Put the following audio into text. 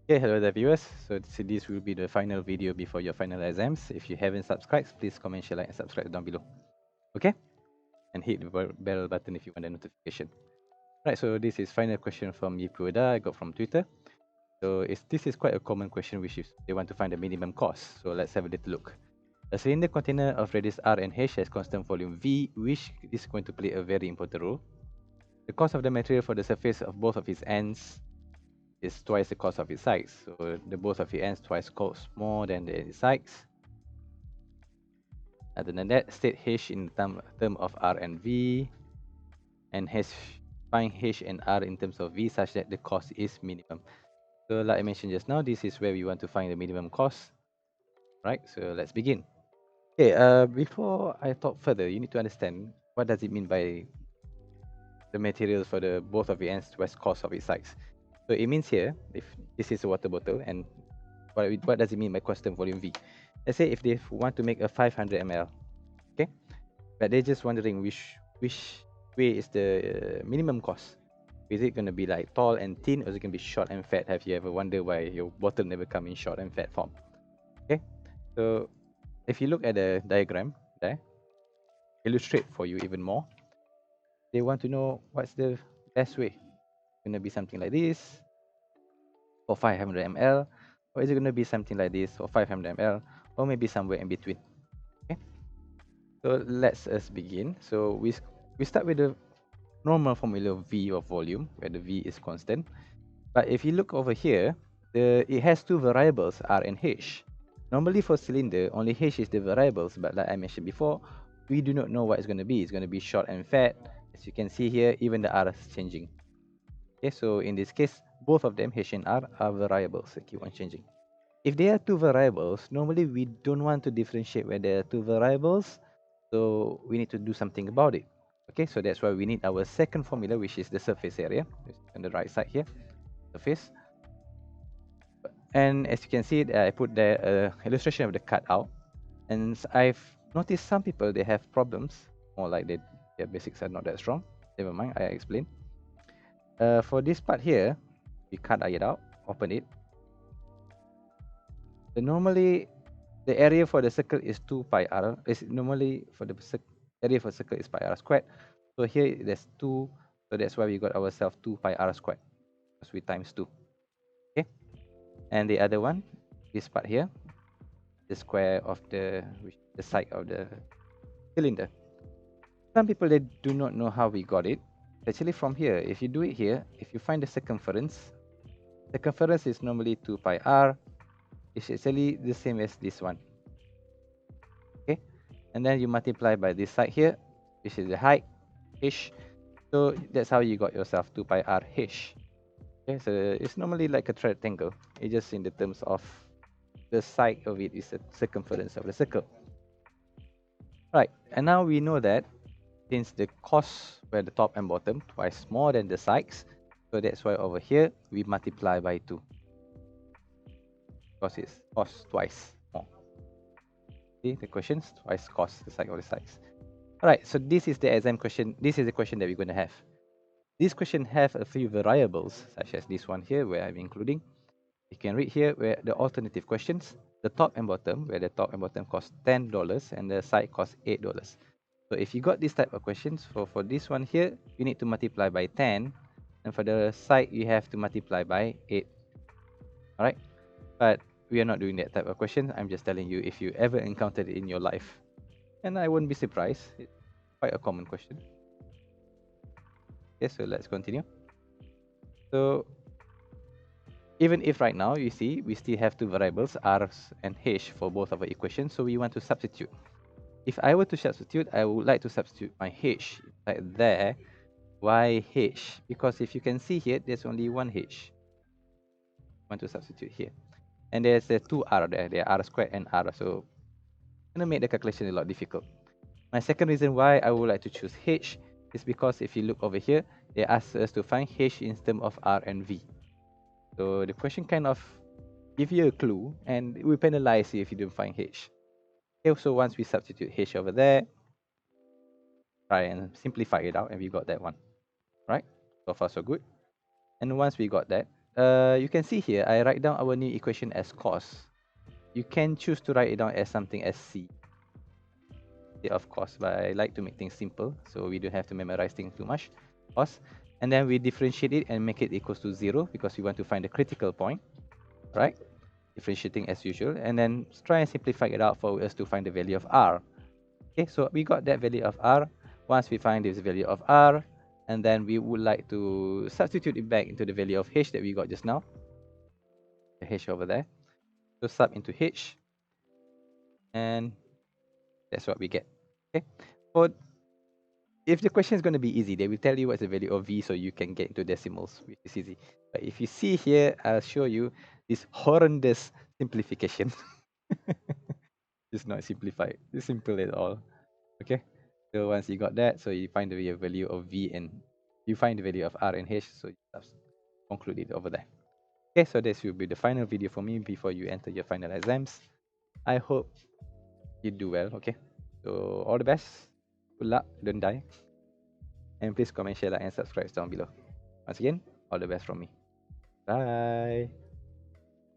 Okay, hello there viewers. So this will be the final video before your final exams. If you haven't subscribed, please comment, share, like, and subscribe down below. Okay? And hit the bell button if you want a notification. Right, so this is final question from Yipuda. I got from Twitter. So this is quite a common question, which is they want to find the minimum cost. So let's have a little look. A cylinder container of radius R and H has constant volume V, which is going to play a very important role. The cost of the material for the surface of both of its ends is twice the cost of its sides. So the both of its ends twice cost more than the sides. Other than that, state H in term of R and V, and find H and R in terms of V such that the cost is minimum. So like I mentioned just now, this is where we want to find the minimum cost. Right, so let's begin. Okay, before I talk further, you need to understand what does it mean by the materials for the both of the ends twice cost of its sides. So it means here, if this is a water bottle, and what does it mean by constant volume V? Let's say if they want to make a 500 ml, okay, but they're just wondering which way is the minimum cost. Is it going to be like tall and thin, or is it going to be short and fat? Have you ever wondered why your bottle never come in short and fat form? Okay, so if you look at the diagram there, illustrate for you even more. They want to know what's the best way. Going to be something like this for 500 ml, or is it going to be something like this for 500 ml, or maybe somewhere in between? Okay, so let's us begin. So we start with the normal formula of V of volume, where the V is constant. But if you look over here, it has two variables, R and H. Normally for cylinder, only H is the variables, but like I mentioned before, we do not know what it's going to be. It's going to be short and fat. As you can see here, even the R is changing. Okay, so in this case, both of them, H and R, are variables that keep on changing. If there are two variables, normally we don't want to differentiate where there are two variables, so we need to do something about it. Okay, so that's why we need our second formula, which is the surface area, on the right side here, surface. And as you can see, I put the illustration of the cutout, and I've noticed some people, they have problems, more like their basics are not that strong. Never mind, I explain. For this part here, we cut it out, open it. So normally, the area for the circle is 2 pi r. Is normally for the area for circle is pi r squared. So here there's 2, so that's why we got ourselves 2 pi r squared, because we times 2. Okay, and the other one, this part here, the square of the side of the cylinder. Some people, they do not know how we got it. Actually, from here, if you do it here, if you find the circumference is normally 2 pi r. It's actually the same as this one. Okay, and then you multiply by this side here, which is the height, h. So that's how you got yourself 2 pi r h. Okay, so it's normally like a rectangle. It's just in the terms of the side of it is the circumference of the circle. Right, and now we know that since the costs were the top and bottom twice more than the sides, so that's why over here we multiply by 2, because it's cost twice more. See the questions, twice cost the side of the sides. Alright, so this is the exam question. This is the question that we're going to have. This question have a few variables, such as this one here, where I'm including. You can read here where the alternative questions, the top and bottom, where the top and bottom cost $10 and the side cost $8. So if you got this type of questions, for this one here, you need to multiply by 10, and for the side, you have to multiply by 8. Alright, but we are not doing that type of question. I'm just telling you if you ever encountered it in your life. And I wouldn't be surprised. It's quite a common question. Okay, so let's continue. So even if right now you see we still have two variables r and h for both of our equations, so we want to substitute. If I were to substitute, I would like to substitute my h like there. Why h? Because if you can see here, there's only one h. I want to substitute here, and there's a two r there. There are r squared and r, so gonna make the calculation a lot difficult. My second reason why I would like to choose h is because if you look over here, they ask us to find h in terms of r and v. So the question kind of give you a clue, and it will penalize you if you don't find h. Okay, so once we substitute h over there, try and simplify it out, and we got that one. Right? So far so good. And once we got that, you can see here, I write down our new equation as cos. You can choose to write it down as something as C, of course, but I like to make things simple, so we don't have to memorize things too much. Cos, and then we differentiate it and make it equals to 0 because we want to find the critical point, right? Differentiating as usual, and then try and simplify it out for us to find the value of R. Okay, so we got that value of R. Once we find this value of R, and then we would like to substitute it back into the value of H that we got just now, the H over there. So sub into H, and that's what we get. Okay, for if the question is going to be easy, they will tell you what's the value of V so you can get into decimals, which is easy. But if you see here, I'll show you this horrendous simplification. It's not simplified. It's simple at all. Okay. So once you got that, so you find the value of V and you find the value of R and H. So you just conclude it over there. Okay. So this will be the final video for me before you enter your final exams. I hope you do well. Okay. So all the best. Good luck. Don't die. And please comment, share, like, and subscribe down below. Once again, all the best from me. Bye.